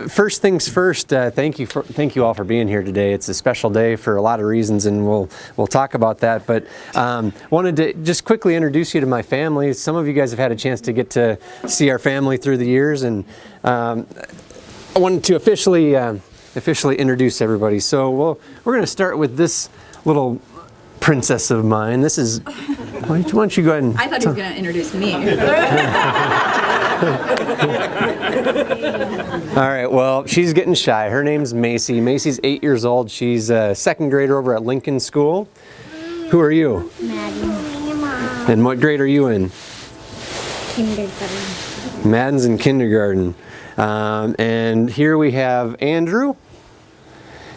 first things first, thank you all for being here today. It's a special day for a lot of reasons, and we'll talk about that. But wanted to just quickly introduce you to my family. Some of you guys have had a chance to get to see our family through the years, and I wanted to officially introduce everybody. So we're going to start with this little princess of mine. This is. Why don't you go ahead and. I thought he was going to introduce me. All right, well, she's getting shy. Her name's Macy. Macy's 8 years old. She's a second grader over at Lincoln School. Who are you? Madden. And what grade are you in? Kindergarten. Madden's in kindergarten. And here we have Andrew.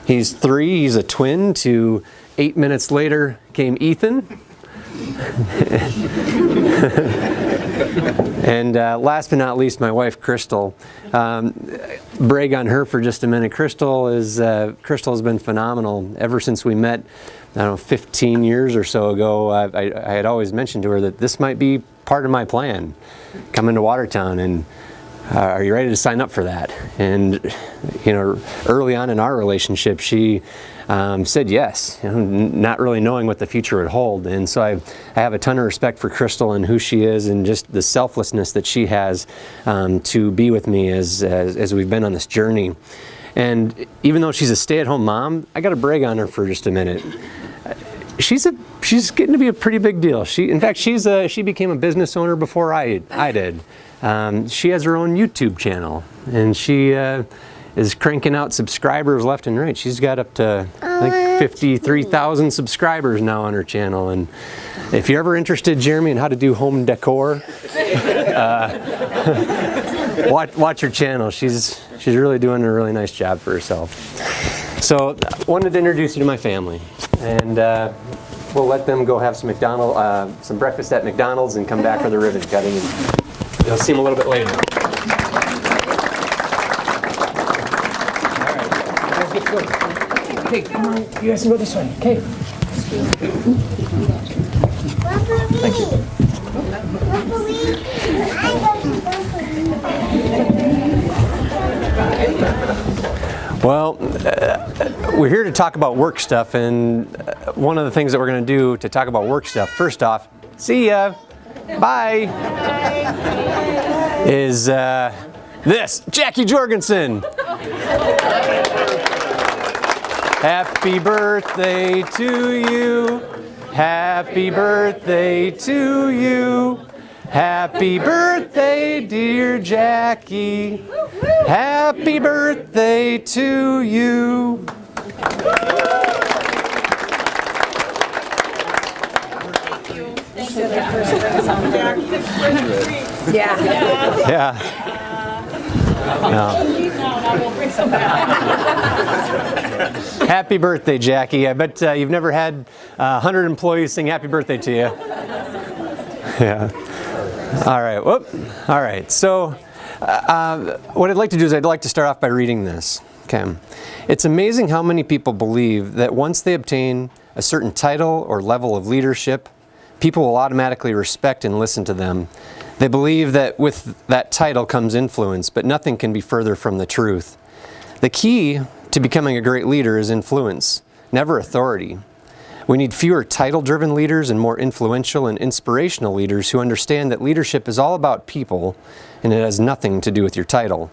He's 3. He's a twin. 8 minutes later came Ethan. And last but not least, my wife, Crystal. Brag on her for just a minute. Crystal has been phenomenal ever since we met, 15 years or so ago. I had always mentioned to her that this might be part of my plan, coming to Watertown, and are you ready to sign up for that? And early on in our relationship, she said yes, not really knowing what the future would hold. And so I have a ton of respect for Crystal and who she is, and just the selflessness that she has to be with me as we've been on this journey. And even though she's a stay-at-home mom, I got to brag on her for just a minute. She's getting to be a pretty big deal. She became a business owner before I did. She has her own YouTube channel, and she is cranking out subscribers left and right. She's got up to I think 53,000 subscribers now on her channel. And if you're ever interested, Jeremy, in how to do home decor, watch her channel. She's really doing a really nice job for herself. So I wanted to introduce you to my family, and we'll let them go have some breakfast at McDonald's and come back for the ribbon cutting. And you'll see them a little bit later. Okay, come on. You guys can go this way. Okay. Thank you. Well, we're here to talk about work stuff, and one of the things that we're going to do to talk about work stuff, first off, see ya, bye, is this, Jackie Jorgensen. Happy birthday to you. Happy birthday to you. Happy birthday, dear Jackie. Happy birthday to you. Yeah. Happy birthday, Jackie. I bet you've never had 100 employees sing happy birthday to you. Yeah. All right. Whoop. All right. So what I'd like to do is I'd like to start off by reading this. Okay. It's amazing how many people believe that once they obtain a certain title or level of leadership, people will automatically respect and listen to them. They believe that with that title comes influence, but nothing can be further from the truth. The key to becoming a great leader is influence, never authority. We need fewer title-driven leaders and more influential and inspirational leaders who understand that leadership is all about people and it has nothing to do with your title.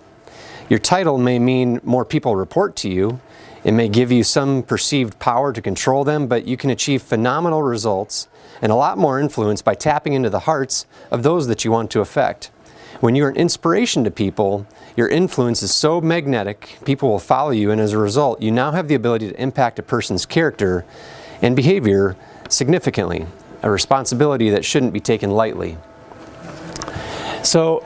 Your title may mean more people report to you. It may give you some perceived power to control them, but you can achieve phenomenal results and a lot more influence by tapping into the hearts of those that you want to affect. When you are an inspiration to people, your influence is so magnetic, people will follow you, and as a result, you now have the ability to impact a person's character and behavior significantly, a responsibility that shouldn't be taken lightly. So,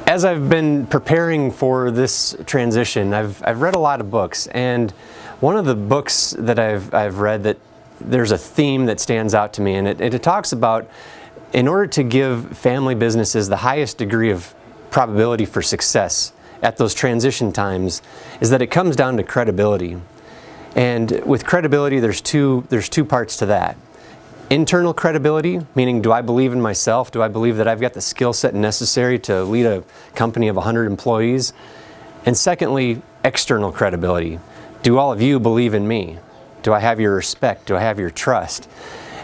as I've been preparing for this transition, I've read a lot of books, and one of the books that I've read that there's a theme that stands out to me, and it talks about, in order to give family businesses the highest degree of probability for success at those transition times, is that it comes down to credibility. And with credibility, there's two parts to that. Internal credibility, meaning, do I believe in myself? Do I believe that I've got the skill set necessary to lead a company of 100 employees? And secondly, external credibility. Do all of you believe in me? Do I have your respect? Do I have your trust?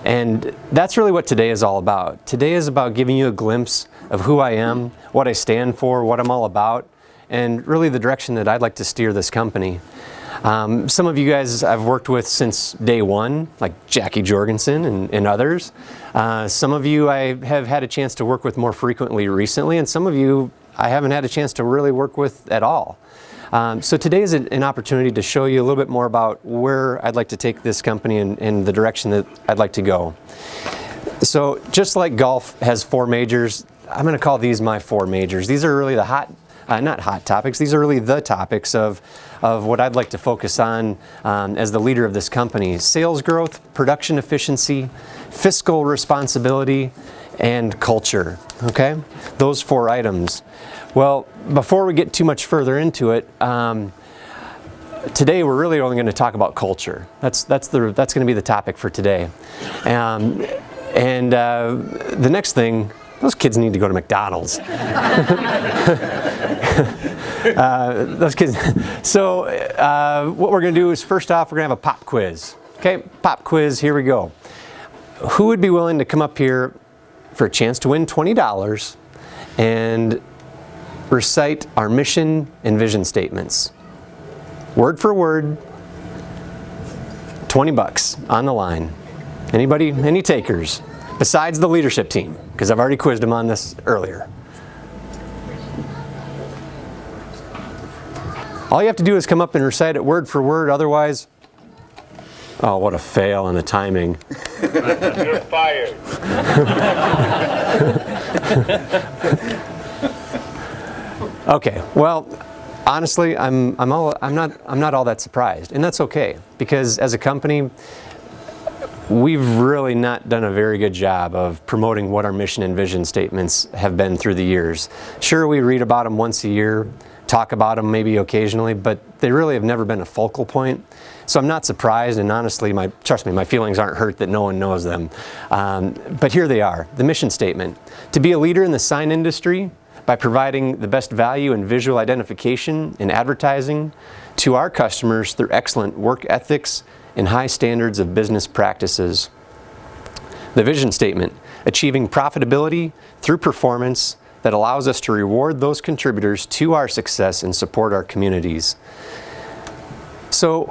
And that's really what today is all about. Today is about giving you a glimpse of who I am, what I stand for, what I'm all about, and really the direction that I'd like to steer this company. Some of you guys I've worked with since day one, like Jackie Jorgensen and others. Some of you I have had a chance to work with more frequently recently, and some of you I haven't had a chance to really work with at all. So today is an opportunity to show you a little bit more about where I'd like to take this company and the direction that I'd like to go. So just like golf has 4 majors, I'm going to call these my 4 majors. These are really the not hot topics, these are really the topics of what I'd like to focus on as the leader of this company. Sales growth, production efficiency, fiscal responsibility, and culture, okay? Those 4 items. Well, before we get too much further into it, today we're really only going to talk about culture. That's going to be the topic for today. The next thing, those kids need to go to McDonald's. Those kids. So what we're going to do is, first off, we're going to have a pop quiz. Okay, pop quiz, here we go. Who would be willing to come up here for a chance to win $20 and recite our mission and vision statements? Word for word, $20 on the line. Anybody, any takers? Besides the leadership team, because I've already quizzed them on this earlier. All you have to do is come up and recite it word for word, otherwise, oh, what a fail on the timing. You're fired. Okay, well, honestly, I'm not all that surprised, and that's okay, because as a company, we've really not done a very good job of promoting what our mission and vision statements have been through the years. Sure, we read about them once a year, talk about them maybe occasionally, but they really have never been a focal point. So I'm not surprised, and honestly, trust me, my feelings aren't hurt that no one knows them. But here they are, the mission statement. To be a leader in the sign industry by providing the best value and visual identification in advertising to our customers through excellent work ethics and high standards of business practices. The vision statement, achieving profitability through performance that allows us to reward those contributors to our success and support our communities. So,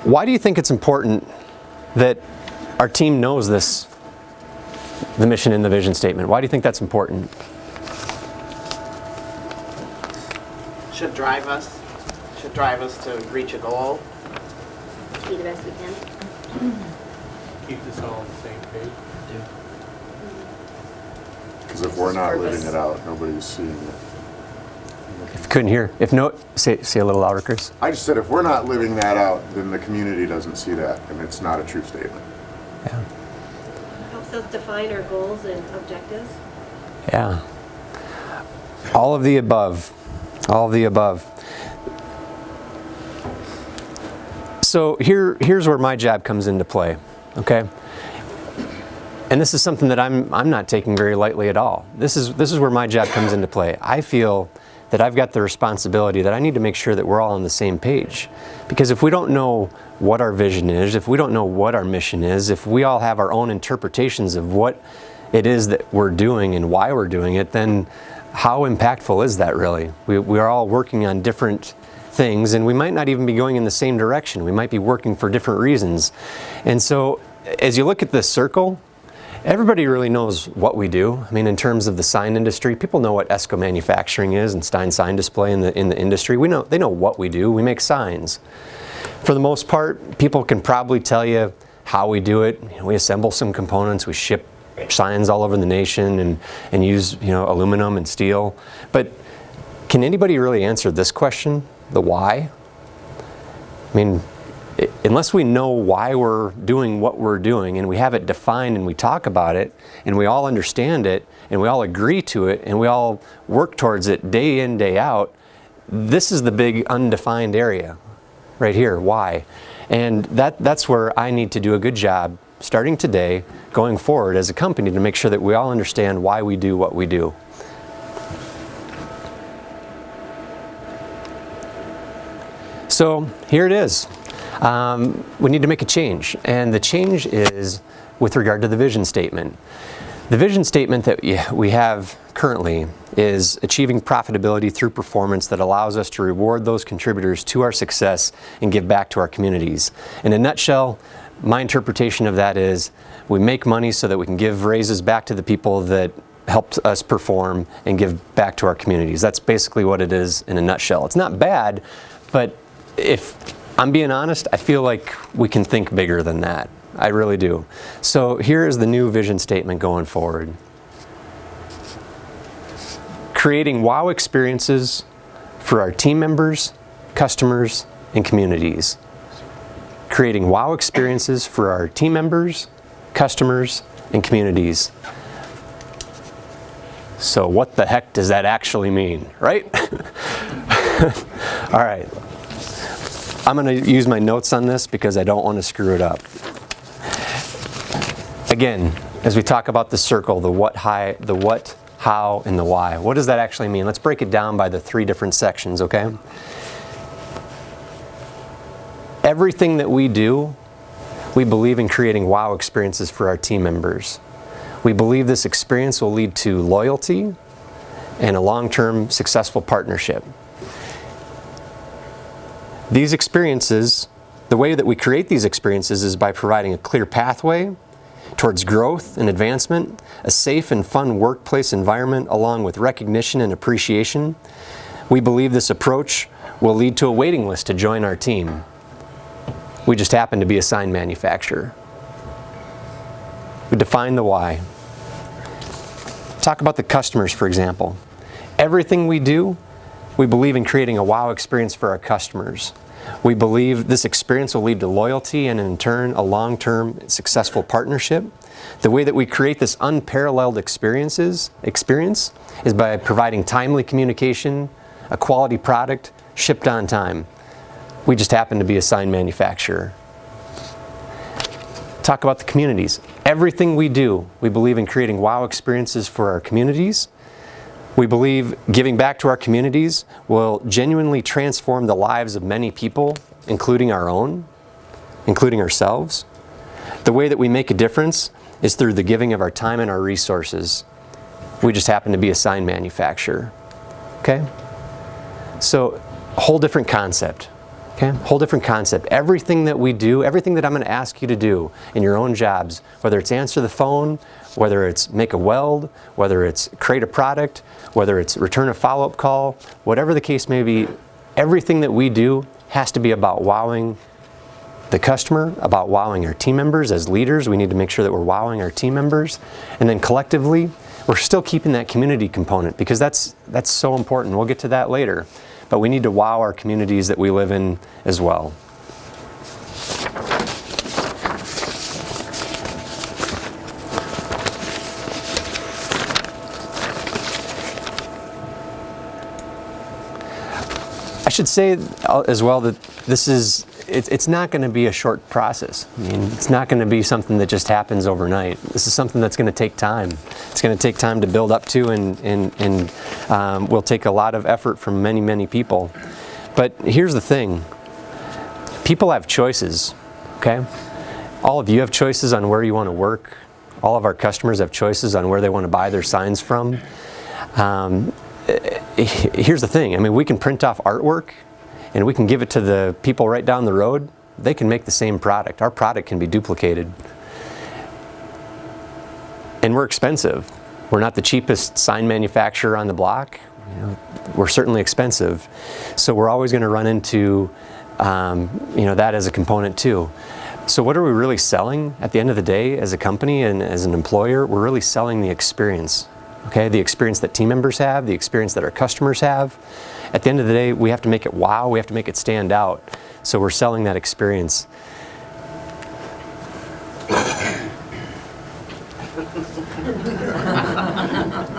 why do you think it's important that our team knows this, the mission and the vision statement? Why do you think that's important? Should drive us to reach a goal. Be the best we can. Keep us all on the same page. Because if we're not living it out, nobody's seeing it. Couldn't hear. If no, say a little louder, Chris. I just said if we're not living that out, then the community doesn't see that, and it's not a true statement. Yeah. Helps us define our goals and objectives. Yeah. All of the above. All of the above. So here's where my job comes into play, okay? And this is something that I'm not taking very lightly at all. This is where my job comes into play. I feel that I've got the responsibility that I need to make sure that we're all on the same page. Because if we don't know what our vision is, if we don't know what our mission is, if we all have our own interpretations of what it is that we're doing and why we're doing it, then how impactful is that really? We are all working on different things, and we might not even be going in the same direction. We might be working for different reasons. And so as you look at this circle, everybody really knows what we do. I mean, in terms of the sign industry, people know what ESCO manufacturing is and Stein sign display in the industry. They know what we do. We make signs. For the most part, people can probably tell you how we do it. You know, we assemble some components, we ship signs all over the nation and use, you know, aluminum and steel. But can anybody really answer this question, the why? I mean, unless we know why we're doing what we're doing and we have it defined and we talk about it and we all understand it and we all agree to it and we all work towards it day in, day out, this is the big undefined area right here, why. And that's where I need to do a good job starting today, going forward as a company, to make sure that we all understand why we do what we do. So here it is. We need to make a change, and the change is with regard to the vision statement. The vision statement that we have currently is achieving profitability through performance that allows us to reward those contributors to our success and give back to our communities. In a nutshell, my interpretation of that is we make money so that we can give raises back to the people that helped us perform and give back to our communities. That's basically what it is in a nutshell. It's not bad, but if I'm being honest, I feel like we can think bigger than that. I really do. So here is the new vision statement going forward. Creating wow experiences for our team members, customers, and communities. Creating wow experiences for our team members, customers, and communities. So what the heck does that actually mean, right? All right. I'm going to use my notes on this because I don't want to screw it up. Again, as we talk about the circle, the what, how, and the why, what does that actually mean? Let's break it down by the 3 different sections, okay? Everything that we do, we believe in creating wow experiences for our team members. We believe this experience will lead to loyalty and a long-term successful partnership. These experiences, the way that we create these experiences is by providing a clear pathway towards growth and advancement, a safe and fun workplace environment along with recognition and appreciation. We believe this approach will lead to a waiting list to join our team. We just happen to be a sign manufacturer. We define the why. Talk about the customers, for example. Everything we do, we believe in creating a wow experience for our customers. We believe this experience will lead to loyalty and in turn a long-term successful partnership. The way that we create this unparalleled experience is by providing timely communication, a quality product, shipped on time. We just happen to be a sign manufacturer. Talk about the communities. Everything we do, we believe in creating wow experiences for our communities. We believe giving back to our communities will genuinely transform the lives of many people, including our own, including ourselves. The way that we make a difference is through the giving of our time and our resources. We just happen to be a sign manufacturer. Okay? So, a whole different concept. Okay? Whole different concept. Everything that we do, everything that I'm going to ask you to do in your own jobs, whether it's answer the phone, whether it's make a weld, whether it's create a product, whether it's return a follow-up call, whatever the case may be, everything that we do has to be about wowing the customer, about wowing our team members. As leaders, we need to make sure that we're wowing our team members. And then collectively, we're still keeping that community component because that's so important. We'll get to that later. But we need to wow our communities that we live in as well. I should say as well that it's not going to be a short process. I mean, it's not going to be something that just happens overnight. This is something that's going to take time. It's going to take time to build up to and will take a lot of effort from many, many people. But here's the thing. People have choices, okay? All of you have choices on where you want to work. All of our customers have choices on where they want to buy their signs from. Here's the thing. I mean, we can print off artwork and we can give it to the people right down the road. They can make the same product. Our product can be duplicated. And we're expensive. We're not the cheapest sign manufacturer on the block. You know, we're certainly expensive. So we're always going to run into that as a component too. So what are we really selling at the end of the day as a company and as an employer? We're really selling the experience. Okay, the experience that team members have, the experience that our customers have. At the end of the day, we have to make it wow, we have to make it stand out. So we're selling that experience.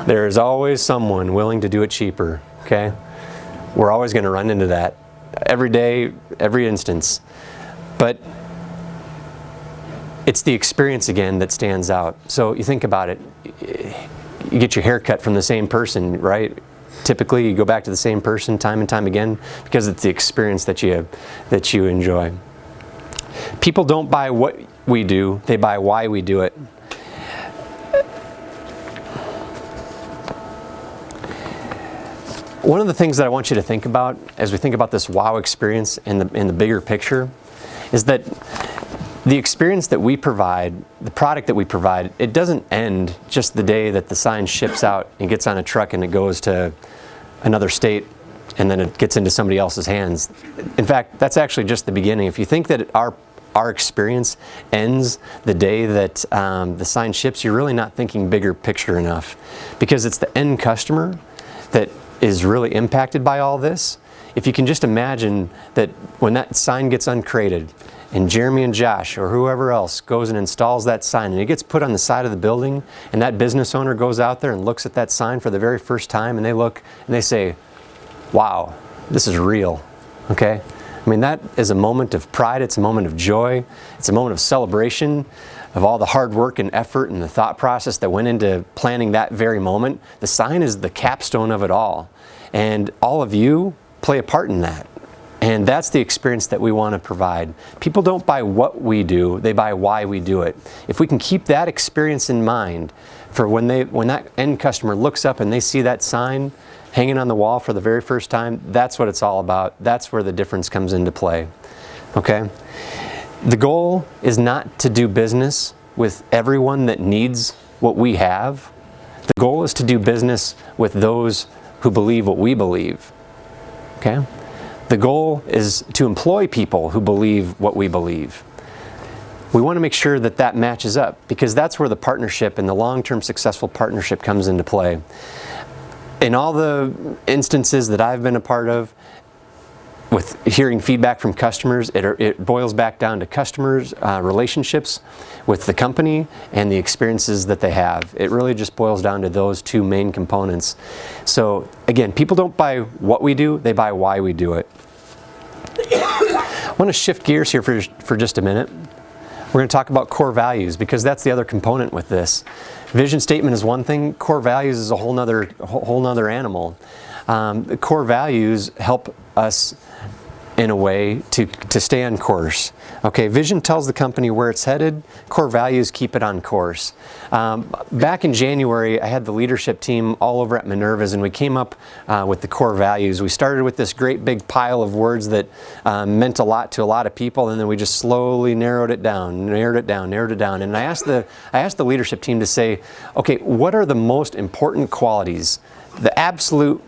There's always someone willing to do it cheaper, okay? We're always going to run into that every day, every instance. But it's the experience again that stands out. So you think about it. You get your hair cut from the same person, right? Typically, you go back to the same person time and time again because it's the experience that you enjoy. People don't buy what we do, they buy why we do it. One of the things that I want you to think about as we think about this wow experience in the bigger picture is that the experience that we provide, the product that we provide, it doesn't end just the day that the sign ships out and gets on a truck and it goes to another state and then it gets into somebody else's hands. In fact, that's actually just the beginning. If you think that our experience ends the day that the sign ships, you're really not thinking bigger picture enough, because it's the end customer that is really impacted by all this. If you can just imagine that when that sign gets uncrated and Jeremy and Josh or whoever else goes and installs that sign and it gets put on the side of the building, and that business owner goes out there and looks at that sign for the very first time and they look and they say, wow, this is real, okay? I mean, that is a moment of pride, it's a moment of joy, it's a moment of celebration of all the hard work and effort and the thought process that went into planning that very moment. The sign is the capstone of it all. And all of you play a part in that. And that's the experience that we want to provide. People don't buy what we do, they buy why we do it. If we can keep that experience in mind for when that end customer looks up and they see that sign hanging on the wall for the very first time, that's what it's all about. That's where the difference comes into play. Okay? The goal is not to do business with everyone that needs what we have. The goal is to do business with those who believe what we believe. Okay? The goal is to employ people who believe what we believe. We want to make sure that that matches up, because that's where the partnership and the long-term successful partnership comes into play. In all the instances that I've been a part of, with hearing feedback from customers, it boils back down to customers' relationships with the company and the experiences that they have. It really just boils down to those two main components. So again, people don't buy what we do, they buy why we do it. I want to shift gears here for just a minute. We're going to talk about core values, because that's the other component with this. Vision statement is one thing, core values is a whole nother animal. The core values help us in a way to stay on course. Okay, vision tells the company where it's headed, core values keep it on course. Back in January, I had the leadership team all over at Minerva's, and we came up with the core values. We started with this great big pile of words that meant a lot to a lot of people, and then we just slowly narrowed it down. And I asked the leadership team to say, okay, what are the most important qualities, the absolute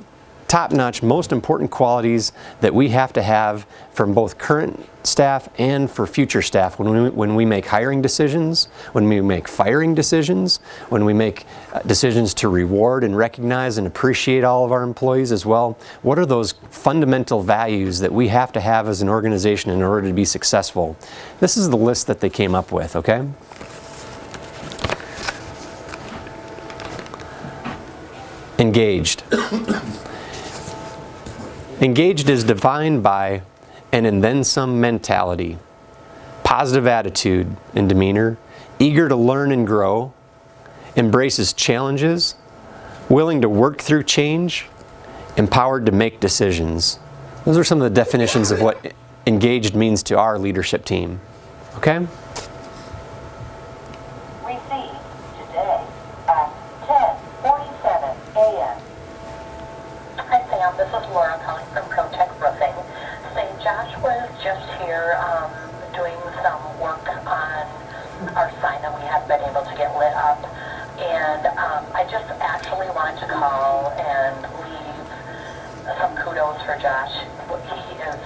top-notch, most important qualities that we have to have from both current staff and for future staff when we make hiring decisions, when we make firing decisions, when we make decisions to reward and recognize and appreciate all of our employees as well. What are those fundamental values that we have to have as an organization in order to be successful? This is the list that they came up with, okay? Engaged. Engaged is defined by an and then some mentality, positive attitude and demeanor, eager to learn and grow, embraces challenges, willing to work through change, empowered to make decisions. Those are some of the definitions of what engaged means to our leadership team. Okay? Received today at 10:47 a.m. Hi Sam, this is Laura calling from ProTech Roofing. Say, Josh was just here doing some work on our sign that we haven't been able to get lit up. And I just actually wanted to call and leave some kudos for Josh. He is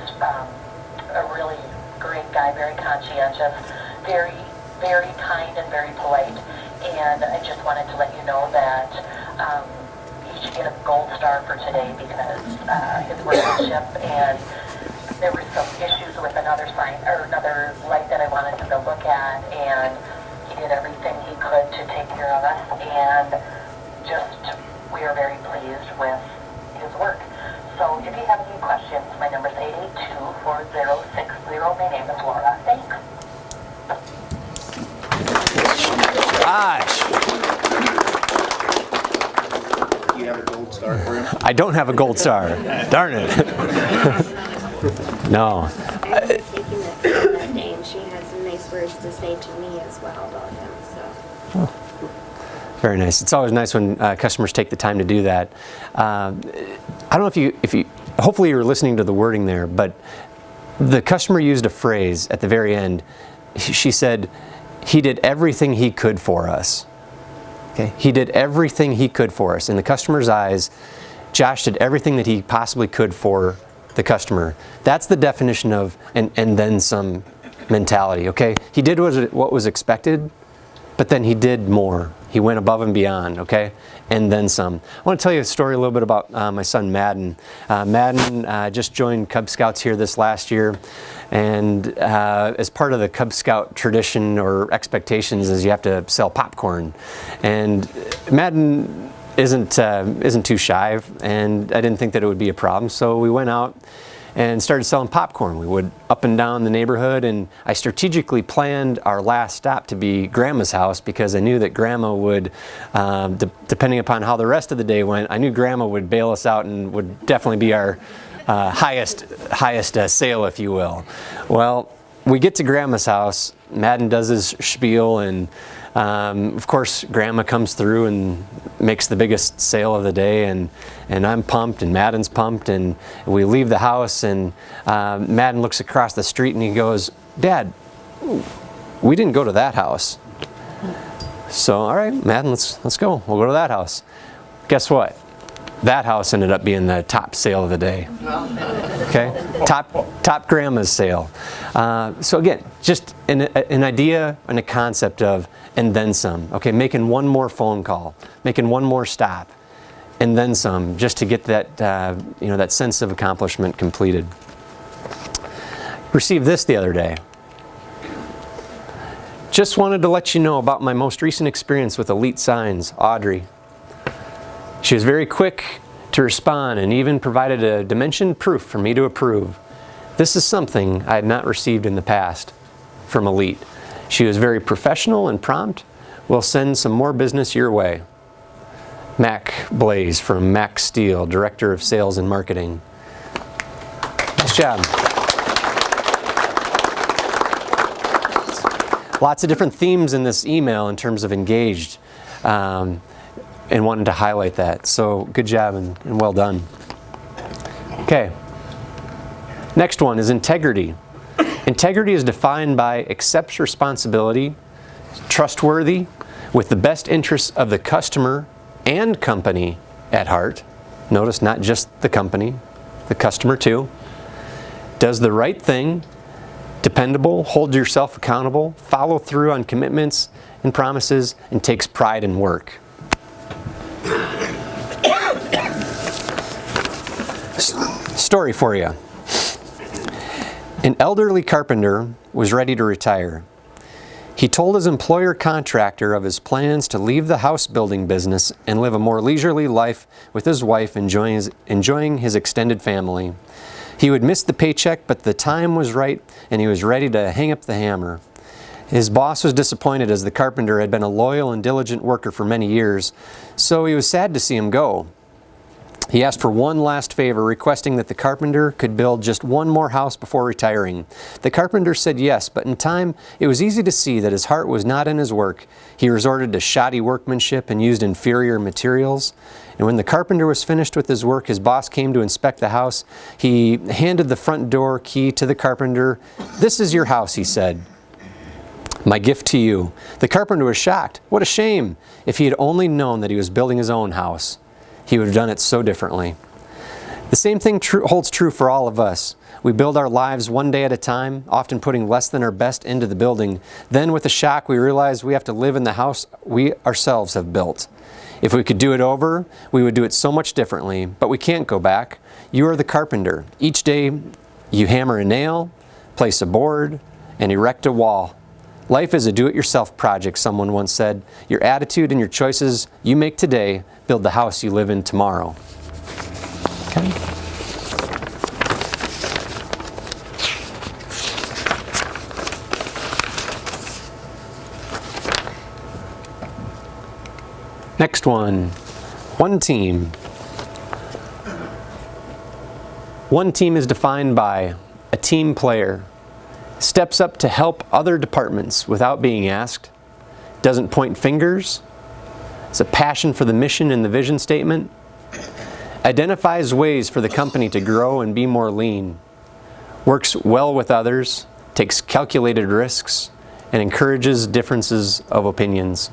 a really great guy, very conscientious, very, very kind and very polite. And I just wanted to let you know that you should get a gold star for today because his workmanship, and there were some issues with another sign or another light that I wanted him to look at, and he did everything he could to take care of us, and just we are very pleased with his work. So if you have any questions, my number is 882-4060. My name is Laura. Thanks. Gosh. you have a gold star for him? I don't have a gold star. Darn it. No. I remember taking it that day, and she had some nice words to say to me as well about him. So. Very nice. It's always nice when customers take the time to do that. I don't know if you, hopefully you're listening to the wording there, but the customer used a phrase at the very end. She said, he did everything he could for us. Okay? He did everything he could for us. In the customer's eyes, Josh did everything that he possibly could for the customer. That's the definition of and then some mentality, okay? He did what was expected, but then he did more. He went above and beyond, okay? And then some. I want to tell you a story a little bit about my son Madden. Madden just joined Cub Scouts here this last year, and as part of the Cub Scout tradition or expectations is you have to sell popcorn. And Madden isn't too shy, and I didn't think that it would be a problem, so we went out and started selling popcorn. We would up and down the neighborhood, and I strategically planned our last stop to be Grandma's house because I knew that Grandma would, depending upon how the rest of the day went, I knew Grandma would bail us out and would definitely be our highest sale, if you will. Well, we get to Grandma's house, Madden does his spiel, and of course Grandma comes through and makes the biggest sale of the day, and I'm pumped and Madden's pumped, and we leave the house, and Madden looks across the street and he goes, "Dad, we didn't go to that house." So, all right, Madden, let's go. We'll go to that house. Guess what? That house ended up being the top sale of the day. Okay, top Grandma's sale. So again, just an idea and a concept of and then some. Okay, making one more phone call, making one more stop, and then some, just to get that that sense of accomplishment completed. Received this the other day. Just wanted to let you know about my most recent experience with Elite Signs, Audrey. She was very quick to respond and even provided a dimension proof for me to approve. This is something I had not received in the past from Elite. She was very professional and prompt. We'll send some more business your way. Mac Blaze from Mac Steel, Director of Sales and Marketing. Nice job. Lots of different themes in this email in terms of engaged. And wanted to highlight that. So good job and well done. Okay. Next one is integrity. Integrity is defined by accepts responsibility, trustworthy, with the best interests of the customer and company at heart. Notice not just the company, the customer too. Does the right thing, dependable, hold yourself accountable, follow through on commitments and promises, and takes pride in work. Story for you. An elderly carpenter was ready to retire. He told his employer contractor of his plans to leave the house building business and live a more leisurely life with his wife, enjoying his extended family. He would miss the paycheck, but the time was right and he was ready to hang up the hammer. His boss was disappointed as the carpenter had been a loyal and diligent worker for many years, so he was sad to see him go. He asked for one last favor, requesting that the carpenter could build just one more house before retiring. The carpenter said yes, but in time it was easy to see that his heart was not in his work. He resorted to shoddy workmanship and used inferior materials. And when the carpenter was finished with his work, his boss came to inspect the house. He handed the front door key to the carpenter. "This is your house," he said. "My gift to you." The carpenter was shocked. What a shame! If he had only known that he was building his own house, he would have done it so differently. The same thing holds true for all of us. We build our lives one day at a time, often putting less than our best into the building. Then with a shock, we realize we have to live in the house we ourselves have built. If we could do it over, we would do it so much differently, but we can't go back. You are the carpenter. Each day you hammer a nail, place a board, and erect a wall. Life is a do-it-yourself project, someone once said. Your attitude and your choices you make today build the house you live in tomorrow. Okay. Next one. One team. One team is defined by a team player, steps up to help other departments without being asked, doesn't point fingers, has a passion for the mission and the vision statement, identifies ways for the company to grow and be more lean, works well with others, takes calculated risks, and encourages differences of opinions.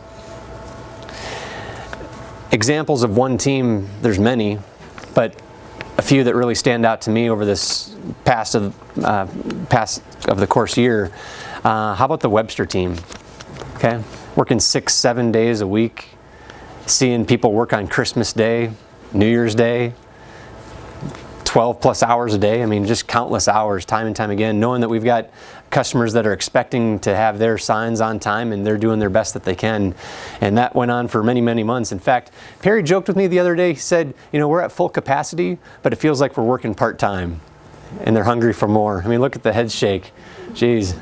Examples of one team, there's many, but a few that really stand out to me over this past of the course year. How about the Webster team? Okay, working 6-7 days a week, seeing people work on Christmas Day, New Year's Day, 12 plus hours a day. I mean, just countless hours, time and time again, knowing that we've got customers that are expecting to have their signs on time and they're doing their best that they can. And that went on for many, many months. In fact, Perry joked with me the other day. He said, you know, we're at full capacity, but it feels like we're working part-time and they're hungry for more. I mean, look at the head shake. Geez,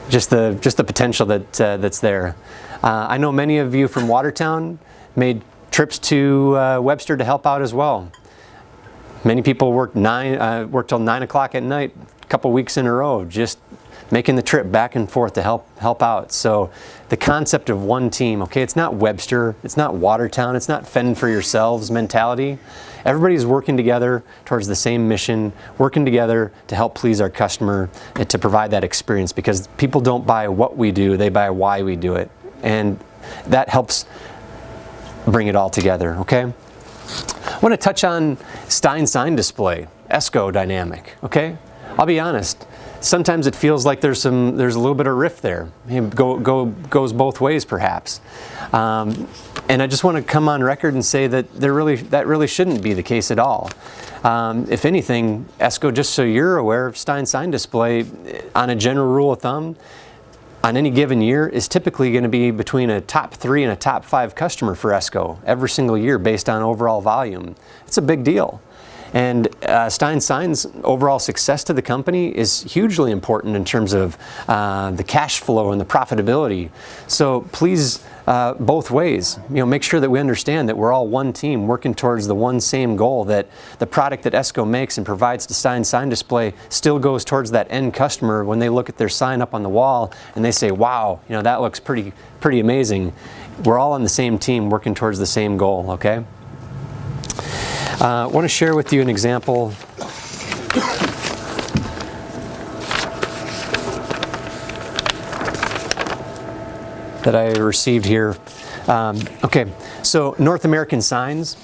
just the potential that's there. I know many of you from Watertown made trips to Webster to help out as well. Many people worked till 9 o'clock at night, a couple weeks in a row, just making the trip back and forth to help out. So the concept of one team, okay, it's not Webster, it's not Watertown, it's not fend for yourselves mentality. Everybody's working together towards the same mission, working together to help please our customer and to provide that experience, because people don't buy what we do, they buy why we do it. And that helps bring it all together, okay? I want to touch on Stein sign display, ESCO dynamic, okay? I'll be honest, sometimes it feels like there's a little bit of rift there. It goes both ways perhaps. And I just want to come on record and say that that really shouldn't be the case at all. If anything, ESCO, just so you're aware, of Stein sign display, on a general rule of thumb, on any given year is typically going to be between a top 3 and a top 5 customer for ESCO every single year based on overall volume. It's a big deal. And Stein Sign's overall success to the company is hugely important in terms of the cash flow and the profitability. So please, both ways, make sure that we understand that we're all one team working towards the one same goal, that the product that ESCO makes and provides to Stein Sign Display still goes towards that end customer when they look at their sign up on the wall and they say, wow, that looks pretty amazing. We're all on the same team working towards the same goal, okay? I want to share with you an example that I received here. Okay, so North American Signs,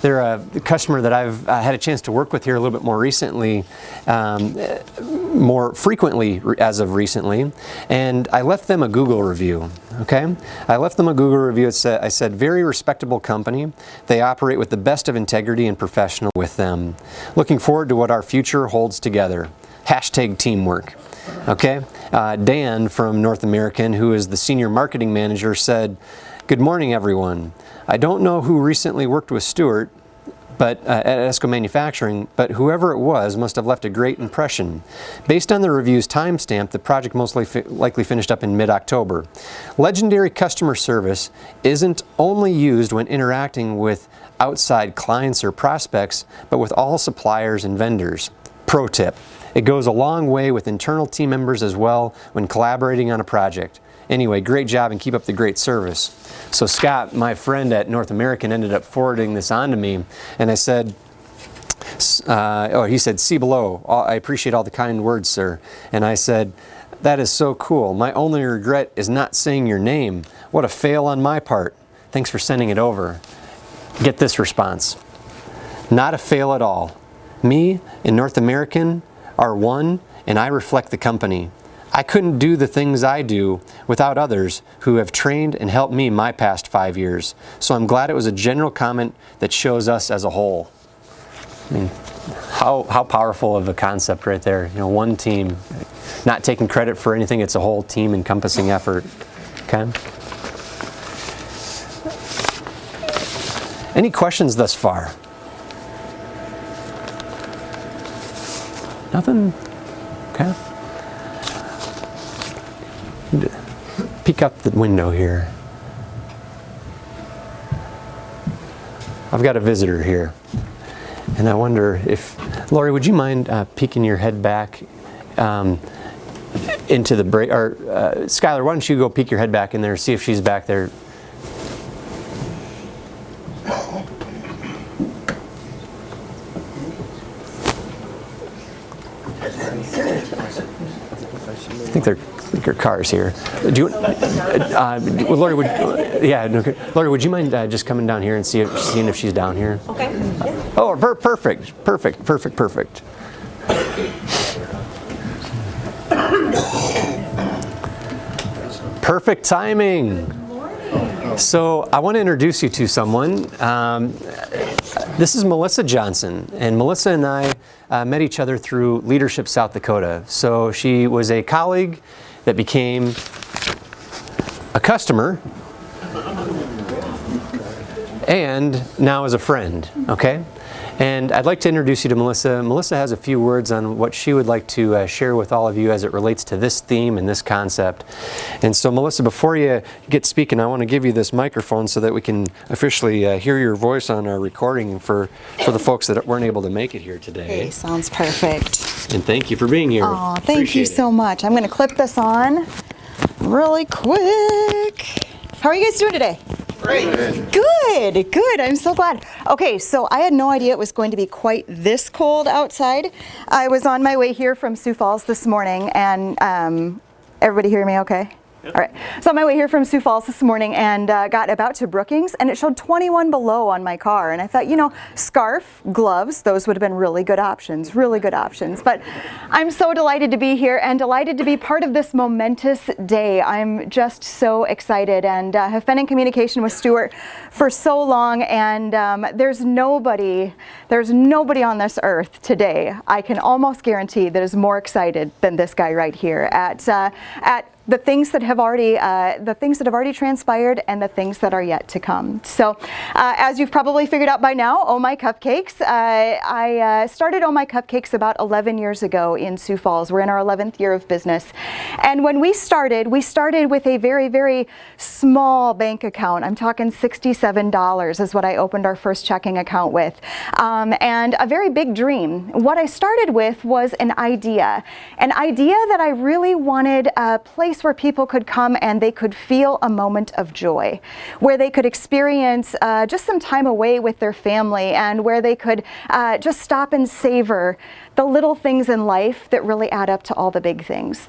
they're a customer that I've had a chance to work with here a little bit more recently, more frequently as of recently, and I left them a Google review, okay? I left them a Google review. I said, very respectable company. They operate with the best of integrity and professional with them. Looking forward to what our future holds together. Hashtag teamwork. Okay, Dan from North American, who is the senior marketing manager, said, good morning everyone. I don't know who recently worked with Stuart at ESCO Manufacturing, but whoever it was must have left a great impression. Based on the review's timestamp, the project most likely finished up in mid-October. Legendary customer service isn't only used when interacting with outside clients or prospects, but with all suppliers and vendors. Pro tip. It goes a long way with internal team members as well when collaborating on a project. Anyway, great job and keep up the great service. So Scott, my friend at North American, ended up forwarding this on to me, and I said, he said, see below, I appreciate all the kind words, sir. And I said, that is so cool. My only regret is not saying your name. What a fail on my part. Thanks for sending it over. Get this response. Not a fail at all. Me and North American are one, and I reflect the company. I couldn't do the things I do without others who have trained and helped me my past 5 years. So I'm glad it was a general comment that shows us as a whole. I mean, how powerful of a concept right there. One team, not taking credit for anything, it's a whole team encompassing effort. Okay? Any questions thus far? Nothing? Okay. Peek out the window here. I've got a visitor here. And I wonder if, Lori, would you mind peeking your head back into the break, or Skylar, why don't you go peek your head back in there, see if she's back there. I think her car's here. Do you, well, Lori, Lori, would you mind just coming down here and seeing if she's down here? Okay. Yeah. Oh, perfect. Perfect timing. So I want to introduce you to someone. This is Melissa Johnson, and Melissa and I met each other through Leadership South Dakota. So she was a colleague that became a customer and now is a friend, okay? And I'd like to introduce you to Melissa. Melissa has a few words on what she would like to share with all of you as it relates to this theme and this concept. And so Melissa, before you get speaking, I want to give you this microphone so that we can officially hear your voice on our recording for the folks that weren't able to make it here today. Hey, sounds perfect. And thank you for being here. Oh, thank you so much. I'm going to clip this on really quick. How are you guys doing today? Good. I'm so glad. Okay, so I had no idea it was going to be quite this cold outside. I was on my way here from Sioux Falls this morning, and everybody hear me okay? All right. So on my way here from Sioux Falls this morning and got about to Brookings, and it showed 21 below on my car. And I thought, you know, scarf, gloves, those would have been really good options. But I'm so delighted to be here and delighted to be part of this momentous day. I'm just so excited and have been in communication with Stuart for so long. And there's nobody on this earth today, I can almost guarantee, that is more excited than this guy right here at the things that have already transpired and the things that are yet to come. So as you've probably figured out by now, Oh My Cupcakes, I started Oh My Cupcakes about 11 years ago in Sioux Falls. We're in our 11th year of business. And when we started with a very, very small bank account. I'm talking $67 is what I opened our first checking account with. And a very big dream. What I started with was an idea that I really wanted a place where people could come and they could feel a moment of joy, where they could experience just some time away with their family, and where they could just stop and savor the little things in life that really add up to all the big things.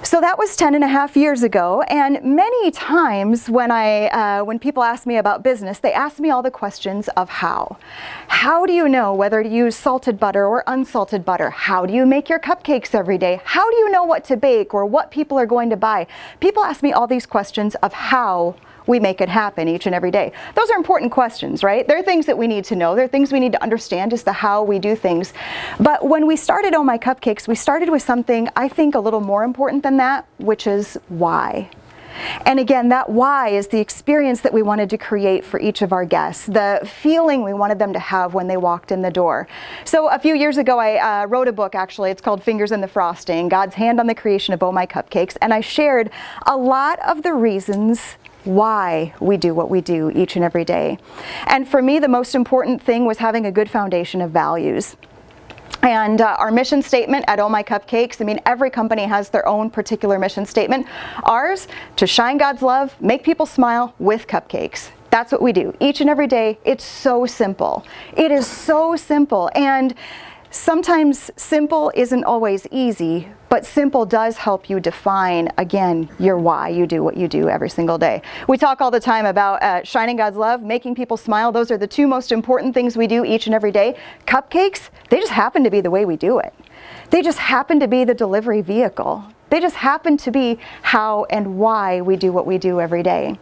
So that was 10.5 years ago, and many times when people ask me about business, they ask me all the questions of how. How do you know whether to use salted butter or unsalted butter? How do you make your cupcakes every day? How do you know what to bake or what people are going to buy? People ask me all these questions of how we make it happen each and every day. Those are important questions, right? They're things that we need to know. They're things we need to understand as to how we do things. But when we started Oh My Cupcakes, we started with something I think a little more important than that, which is why. And again, that why is the experience that we wanted to create for each of our guests, the feeling we wanted them to have when they walked in the door. So a few years ago, I wrote a book, actually. It's called Fingers in the Frosting, God's Hand on the Creation of Oh My Cupcakes. And I shared a lot of the reasons why we do what we do each and every day. And for me, the most important thing was having a good foundation of values. And our mission statement at Oh My Cupcakes, I mean, every company has their own particular mission statement. Ours, to shine God's love, make people smile with cupcakes. That's what we do each and every day. It's so simple. It is so simple. And sometimes simple isn't always easy, but simple does help you define, again, your why you do what you do every single day. We talk all the time about shining God's love, making people smile. Those are the two most important things we do each and every day. Cupcakes, they just happen to be the way we do it. They just happen to be the delivery vehicle. They just happen to be how and why we do what we do every day.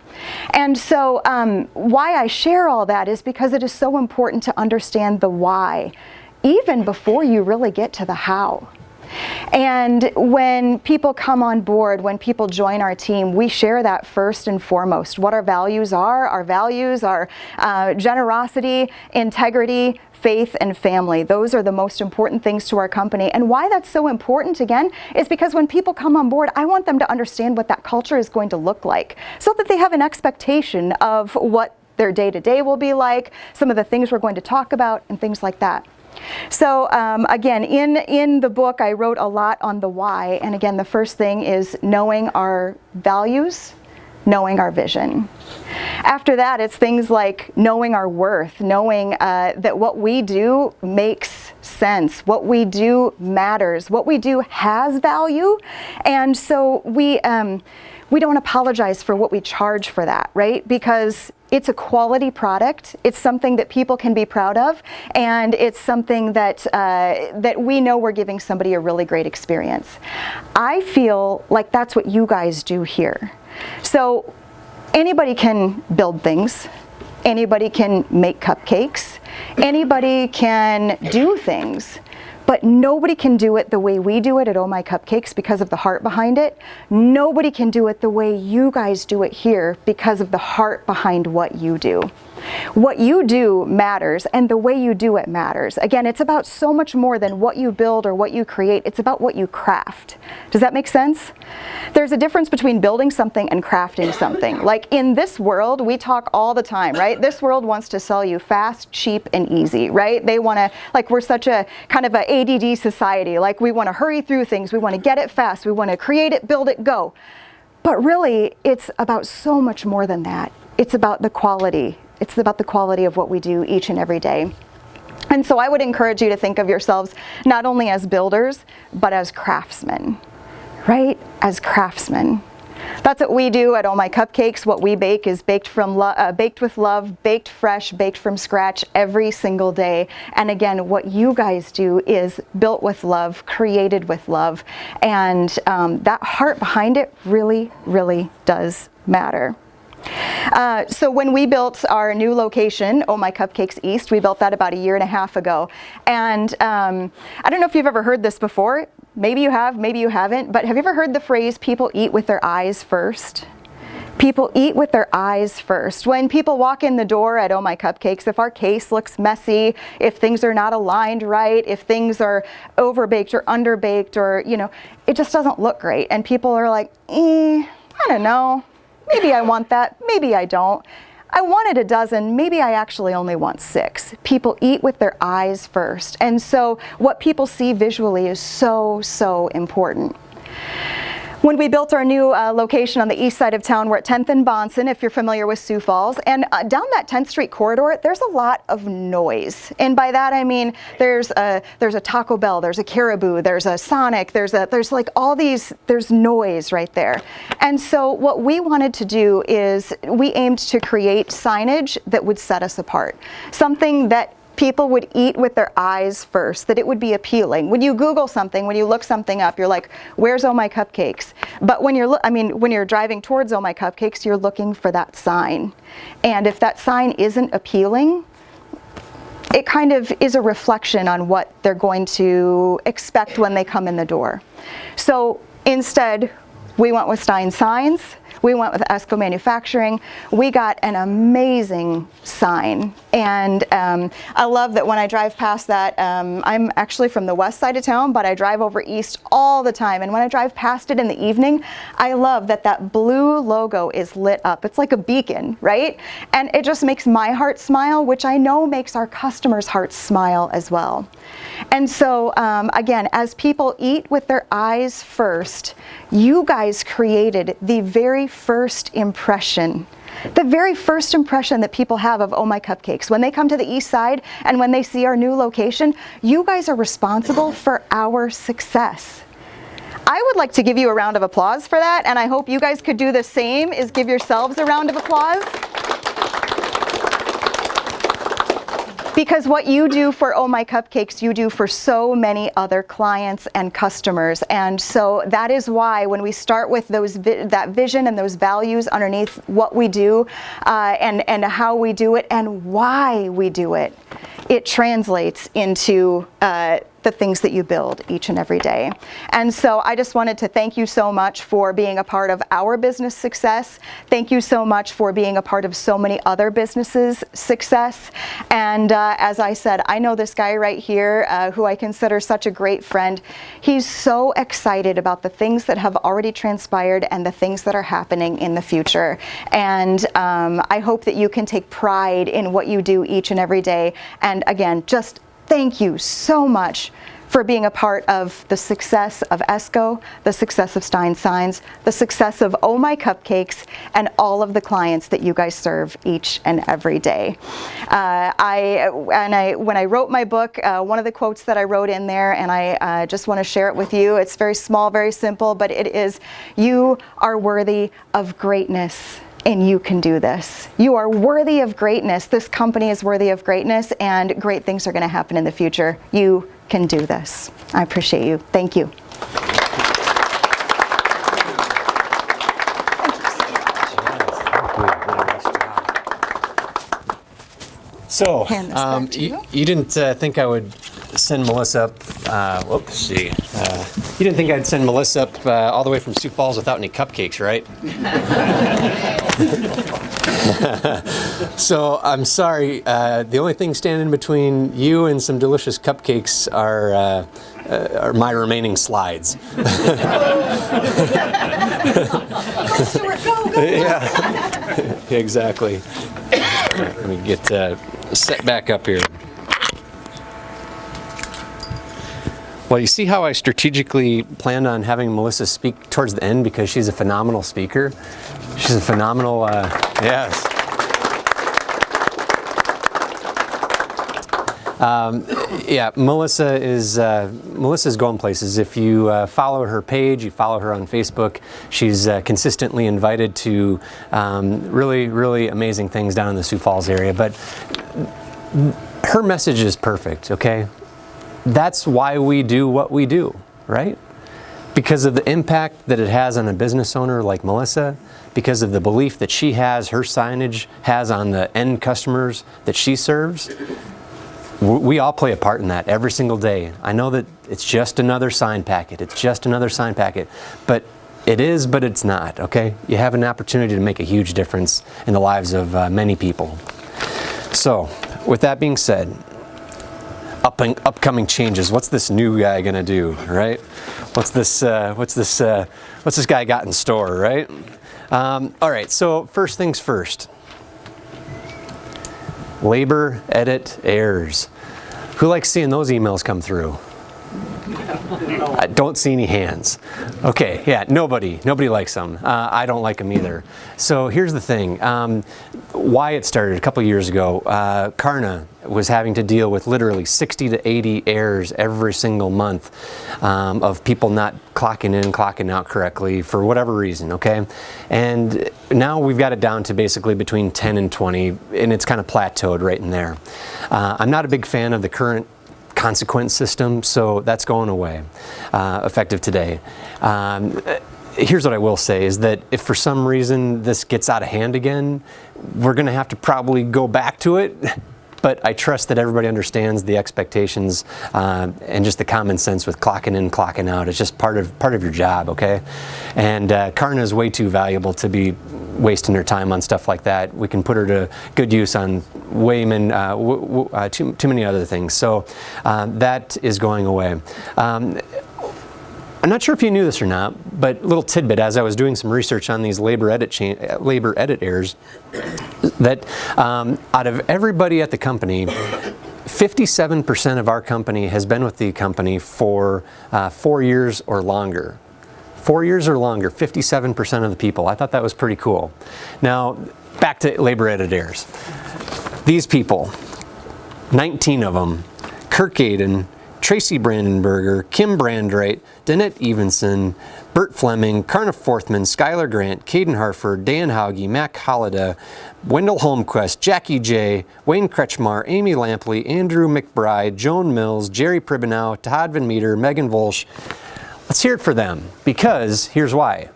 And so why I share all that is because it is so important to understand the why, even before you really get to the how. And when people come on board, when people join our team, we share that first and foremost. What our values are. Our values are generosity, integrity, faith, and family. Those are the most important things to our company. And why that's so important, again, is because when people come on board, I want them to understand what that culture is going to look like, so that they have an expectation of what their day-to-day will be like, some of the things we're going to talk about, and things like that. So again, in the book, I wrote a lot on the why. And again, the first thing is knowing our values, knowing our vision. After that, it's things like knowing our worth, knowing that what we do makes sense, what we do matters, what we do has value. And so we don't apologize for what we charge for that, right? Because it's a quality product. It's something that people can be proud of, and it's something that that we know we're giving somebody a really great experience. I feel like that's what you guys do here. So anybody can build things. Anybody can make cupcakes. Anybody can do things. But nobody can do it the way we do it at Oh My Cupcakes because of the heart behind it. Nobody can do it the way you guys do it here because of the heart behind what you do. What you do matters, and the way you do it matters. Again, it's about so much more than what you build or what you create. It's about what you craft. Does that make sense? There's a difference between building something and crafting something. Like in this world, we talk all the time, right? This world wants to sell you fast, cheap, and easy, right? They want to, like, we're such a kind of a ADD society. Like, we want to hurry through things. We want to get it fast. We want to create it, build it, go. But really, it's about so much more than that. It's about the quality. It's about the quality of what we do each and every day. And so I would encourage you to think of yourselves not only as builders, but as craftsmen, right? As craftsmen. That's what we do at Oh My Cupcakes. What we bake is baked with love, baked fresh, baked from scratch every single day. And again, what you guys do is built with love, created with love. And that heart behind it really, really does matter. So when we built our new location, Oh My Cupcakes East, we built that about 1.5 years ago. And I don't know if you've ever heard this before. Maybe you have, maybe you haven't. But have you ever heard the phrase, people eat with their eyes first? People eat with their eyes first. When people walk in the door at Oh My Cupcakes, if our case looks messy, if things are not aligned right, if things are overbaked or underbaked, or, you know, it just doesn't look great. And people are like, I don't know. Maybe I want that, maybe I don't. I wanted a dozen, maybe I actually only want 6. People eat with their eyes first. And so what people see visually is so, so important. When we built our new location on the east side of town, we're at 10th and Bonson, if you're familiar with Sioux Falls. And down that 10th Street corridor, there's a lot of noise. And by that I mean there's a Taco Bell, there's a Caribou, there's a Sonic, there's like all these, there's noise right there. And so what we wanted to do is we aimed to create signage that would set us apart. Something that people would eat with their eyes first, that it would be appealing. When you Google something, when you look something up, you're like, where's Oh My Cupcakes? But when you're driving towards Oh My Cupcakes, you're looking for that sign. And if that sign isn't appealing, it kind of is a reflection on what they're going to expect when they come in the door. So instead, we went with Stein Signs. We went with Esco Manufacturing. We got an amazing sign. And I love that when I drive past that, I'm actually from the west side of town, but I drive over east all the time. And when I drive past it in the evening, I love that that blue logo is lit up. It's like a beacon, right? And it just makes my heart smile, which I know makes our customers' hearts smile as well. And so, again, as people eat with their eyes first, you guys created the very first impression. The very first impression that people have of Oh My Cupcakes. When they come to the east side and when they see our new location, you guys are responsible for our success. I would like to give you a round of applause for that, and I hope you guys could do the same, is give yourselves a round of applause. Because what you do for Oh My Cupcakes, you do for so many other clients and customers. And so that is why when we start with that vision and those values underneath what we do and how we do it and why we do it, it translates into the things that you build each and every day. And so I just wanted to thank you so much for being a part of our business success. Thank you so much for being a part of so many other businesses' success. And as I said, I know this guy right here, who I consider such a great friend. He's so excited about the things that have already transpired and the things that are happening in the future. And I hope that you can take pride in what you do each and every day. And again, just thank you so much for being a part of the success of ESCO, the success of Stein Signs, the success of Oh My Cupcakes, and all of the clients that you guys serve each and every day. When I wrote my book, one of the quotes that I wrote in there, and I just want to share it with you. It's very small, very simple, but it is, "You are worthy of greatness, and you can do this." You are worthy of greatness. This company is worthy of greatness, and great things are going to happen in the future. You can do this. I appreciate you. Thank you. So, Hand this back to you. you didn't think I would send Melissa up, you didn't think I'd send Melissa up all the way from Sioux Falls without any cupcakes, right? So, I'm sorry, the only thing standing between you and some delicious cupcakes are my remaining slides. Stuart, go. Yeah, exactly. Let me get set back up here. Well, you see how I strategically planned on having Melissa speak towards the end because she's a phenomenal speaker. She's a phenomenal, yes. Yeah, Melissa's going places. If you follow her page, you follow her on Facebook, she's consistently invited to really, really amazing things down in the Sioux Falls area. But her message is perfect, okay? That's why we do what we do, right? Because of the impact that it has on a business owner like Melissa, because of the belief that she has, her signage has on the end customers that she serves. We all play a part in that every single day. I know that it's just another sign packet. It's just another sign packet. But it is, but it's not, okay? You have an opportunity to make a huge difference in the lives of many people. So, with that being said, upcoming changes. What's this new guy gonna do, right? What's this guy got in store, right? All right, so first things first. Labor edit errors. Who likes seeing those emails come through? I don't see any hands. Okay, yeah, nobody likes them. I don't like them either. So here's the thing. Why it started a couple years ago, Karna was having to deal with literally 60 to 80 errors every single month of people not clocking in, clocking out correctly for whatever reason, okay? And now we've got it down to basically between 10 and 20, and it's kind of plateaued right in there. I'm not a big fan of the current consequence system, so that's going away, effective today. Here's what I will say is that if for some reason this gets out of hand again, we're going to have to probably go back to it. But I trust that everybody understands the expectations and just the common sense with clocking in, clocking out. It's just part of your job, okay? And Karna is way too valuable to be wasting her time on stuff like that. We can put her to good use on too many other things. So that is going away. I'm not sure if you knew this or not, but a little tidbit as I was doing some research on these labor edit errors, that out of everybody at the company, 57% of our company has been with the company for 4 years or longer. 4 years or longer, 57% of the people. I thought that was pretty cool. Now, back to labor edit errors. These people, 19 of them, Kirk Aiden, Tracy Brandenberger, Kim Brandreit, Danette Evenson, Bert Fleming, Karna Forthman, Skylar Grant, Caden Harford, Dan Hauge, Mac Hollida, Wendell Holmquist, Jackie J, Wayne Kretschmar, Amy Lampley, Andrew McBride, Joan Mills, Jerry Pribenow, Todd Van Meter, Megan Volsch. Let's hear it for them, because here's why.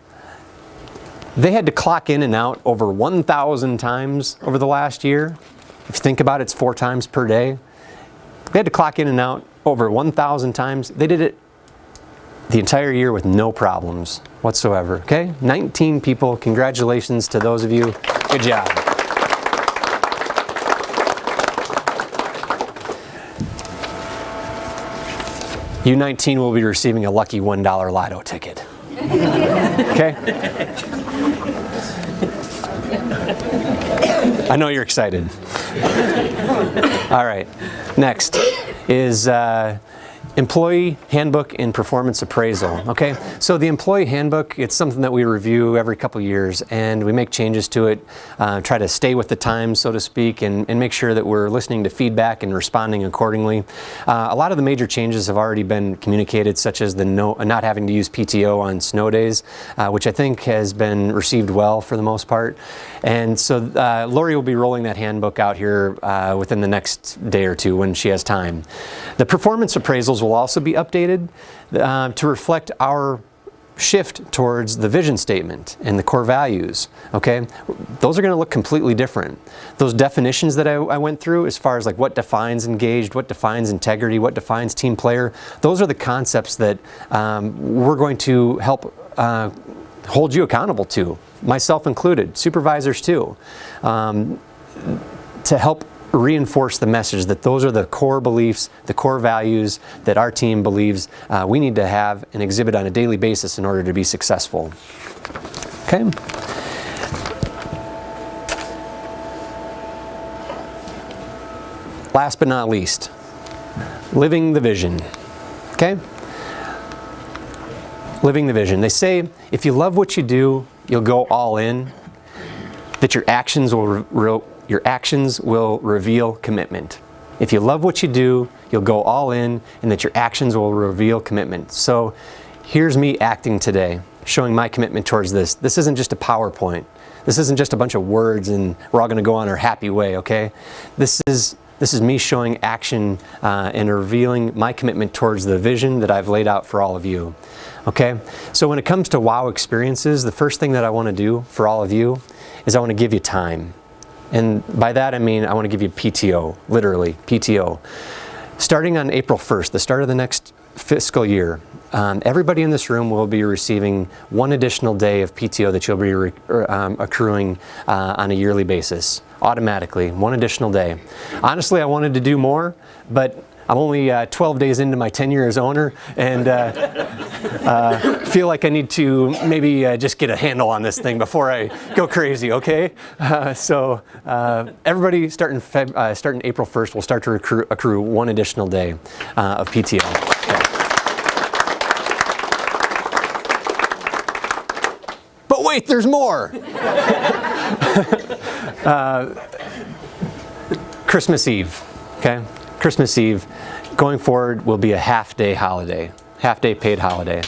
They had to clock in and out over 1,000 times over the last year. If you think about it, it's 4 times per day. They had to clock in and out over 1,000 times. They did it the entire year with no problems whatsoever. Okay, 19 people. Congratulations to those of you. Good job. You 19 will be receiving a lucky $1 lotto ticket. Okay? I know you're excited. All right. Next is employee handbook and performance appraisal. Okay, so the employee handbook, it's something that we review every couple years, and we make changes to it, try to stay with the times, so to speak, and make sure that we're listening to feedback and responding accordingly. A lot of the major changes have already been communicated, such as the not having to use PTO on snow days, which I think has been received well for the most part. And so Lori will be rolling that handbook out here within the next day or two when she has time. The performance appraisals will also be updated to reflect our shift towards the vision statement and the core values. Okay, those are going to look completely different. Those definitions that I went through, as far as like what defines engaged, what defines integrity, what defines team player, those are the concepts that we're going to help hold you accountable to, myself included, supervisors too, to help reinforce the message that those are the core beliefs, the core values that our team believes we need to have and exhibit on a daily basis in order to be successful. Okay? Last but not least, living the vision. Okay? Living the vision. They say if you love what you do, you'll go all in, that your actions will reveal commitment. If you love what you do, you'll go all in, and that your actions will reveal commitment. So here's me acting today, showing my commitment towards this. This isn't just a PowerPoint. This isn't just a bunch of words and we're all going to go on our happy way, okay? This is me showing action and revealing my commitment towards the vision that I've laid out for all of you. Okay? So when it comes to WOW experiences, the first thing that I want to do for all of you is I want to give you time. And by that I mean I want to give you PTO, literally PTO. Starting on April 1st, the start of the next fiscal year, everybody in this room will be receiving one additional day of PTO that you'll be accruing on a yearly basis, automatically, one additional day. Honestly, I wanted to do more, but I'm only 12 days into my tenure as owner, and feel like I need to maybe just get a handle on this thing before I go crazy, okay? So everybody starting April 1st will start to accrue one additional day of PTO. Okay. But wait, there's more! Christmas Eve, okay? Christmas Eve, going forward, will be a half-day holiday, half-day paid holiday.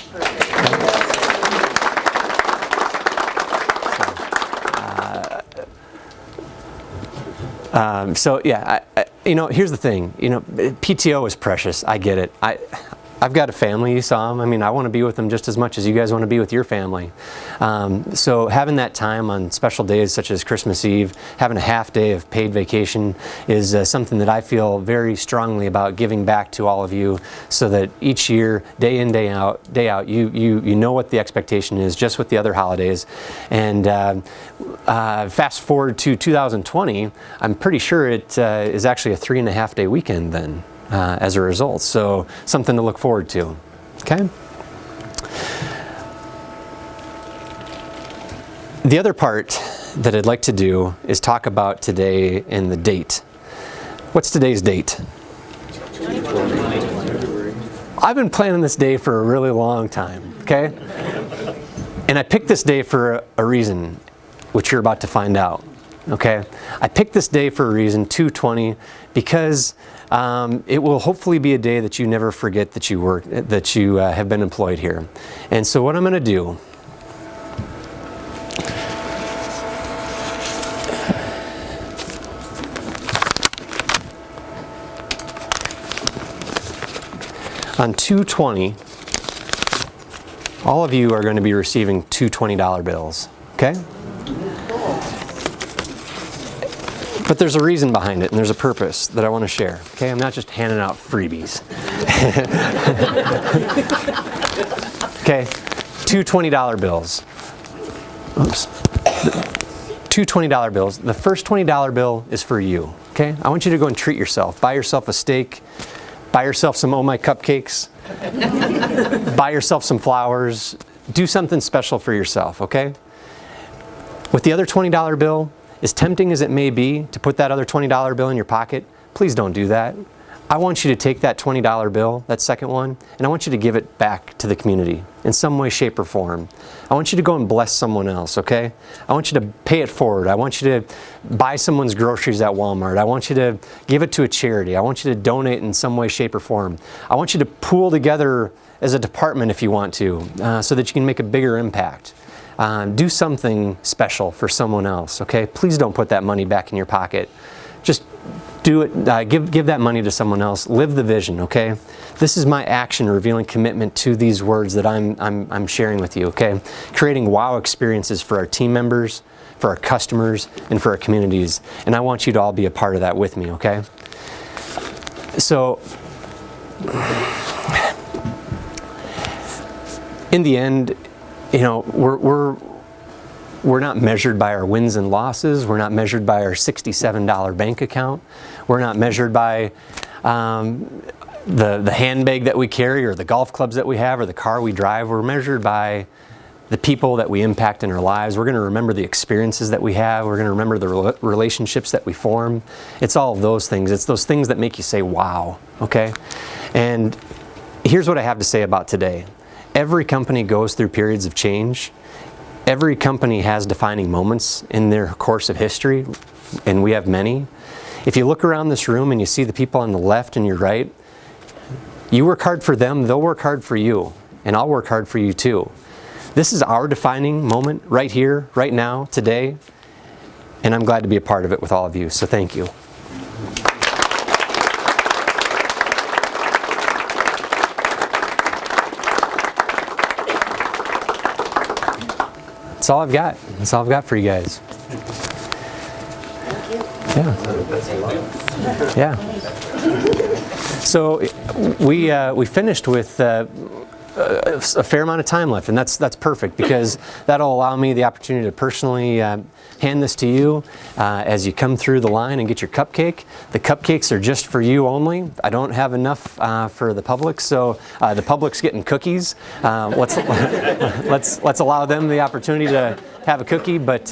So yeah, here's the thing. PTO is precious. I get it. I've got a family, you saw them. I mean, I want to be with them just as much as you guys want to be with your family. So having that time on special days such as Christmas Eve, having a half day of paid vacation is something that I feel very strongly about giving back to all of you, so that each year, day in, day out, you know what the expectation is, just with the other holidays. And fast forward to 2020, I'm pretty sure it is actually a 3.5 day weekend then. As a result, so something to look forward to. Okay? The other part that I'd like to do is talk about today and the date. What's today's date? I've been planning this day for a really long time, okay? And I picked this day for a reason, which you're about to find out. Okay, I picked this day for a reason, 2/20, because it will hopefully be a day that you never forget that you have been employed here. And so what I'm going to do, on 2/20, all of you are going to be receiving two $20 bills. Okay. But there's a reason behind it, and there's a purpose that I want to share. Okay, I'm not just handing out freebies. Okay, two $20 bills. Oops. Two $20 bills. The first $20 bill is for you, okay? I want you to go and treat yourself. Buy yourself a steak. Buy yourself some Oh My Cupcakes. Buy yourself some flowers. Do something special for yourself, okay? With the other $20 bill, as tempting as it may be to put that other $20 bill in your pocket, please don't do that. I want you to take that $20 bill, that second one, and I want you to give it back to the community in some way, shape, or form. I want you to go and bless someone else, okay? I want you to pay it forward. I want you to buy someone's groceries at Walmart. I want you to give it to a charity. I want you to donate in some way, shape, or form. I want you to pool together as a department if you want to, so that you can make a bigger impact. Do something special for someone else, okay? Please don't put that money back in your pocket. Just do it, give that money to someone else. Live the vision, okay? This is my action revealing commitment to these words that I'm sharing with you, okay? Creating wow experiences for our team members, for our customers, and for our communities. And I want you to all be a part of that with me, okay? So, in the end, you know, we're not measured by our wins and losses. We're not measured by our $67 bank account. We're not measured by the handbag that we carry or the golf clubs that we have or the car we drive. We're measured by the people that we impact in our lives. We're going to remember the experiences that we have. We're going to remember the relationships that we form. It's all of those things. It's those things that make you say, wow, okay? And here's what I have to say about today. Every company goes through periods of change. Every company has defining moments in their course of history, and we have many. If you look around this room and you see the people on the left and your right, you work hard for them, they'll work hard for you, and I'll work hard for you too. This is our defining moment right here, right now, today, and I'm glad to be a part of it with all of you, so thank you. That's all I've got. That's all I've got for you guys. Yeah. Yeah. So we finished with a fair amount of time left, and that's perfect because that'll allow me the opportunity to personally hand this to you as you come through the line and get your cupcake. The cupcakes are just for you only. I don't have enough for the public, so the public's getting cookies. Let's allow them the opportunity to have a cookie, but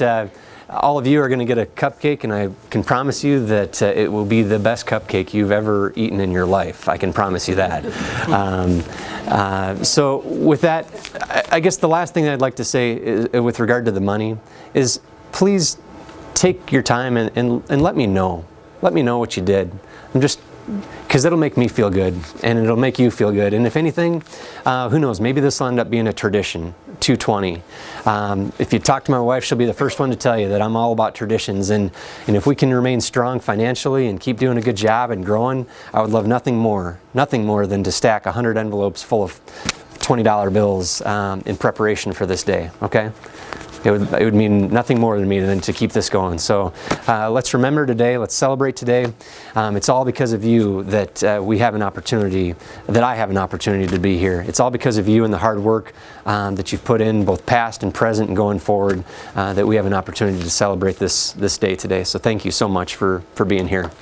all of you are going to get a cupcake, and I can promise you that it will be the best cupcake you've ever eaten in your life. I can promise you that. So with that, I guess the last thing I'd like to say is, with regard to the money is please take your time and let me know. Let me know what you did. Because it'll make me feel good, and it'll make you feel good. And if anything, who knows, maybe this will end up being a tradition, 220. If you talk to my wife, she'll be the first one to tell you that I'm all about traditions. And if we can remain strong financially and keep doing a good job and growing, I would love nothing more than to stack 100 envelopes full of $20 bills in preparation for this day, okay? It would mean nothing more to me than to keep this going. So let's remember today, let's celebrate today. It's all because of you that we have an opportunity, that I have an opportunity to be here. It's all because of you and the hard work that you've put in, both past and present and going forward, that we have an opportunity to celebrate this day today. So thank you so much for being here.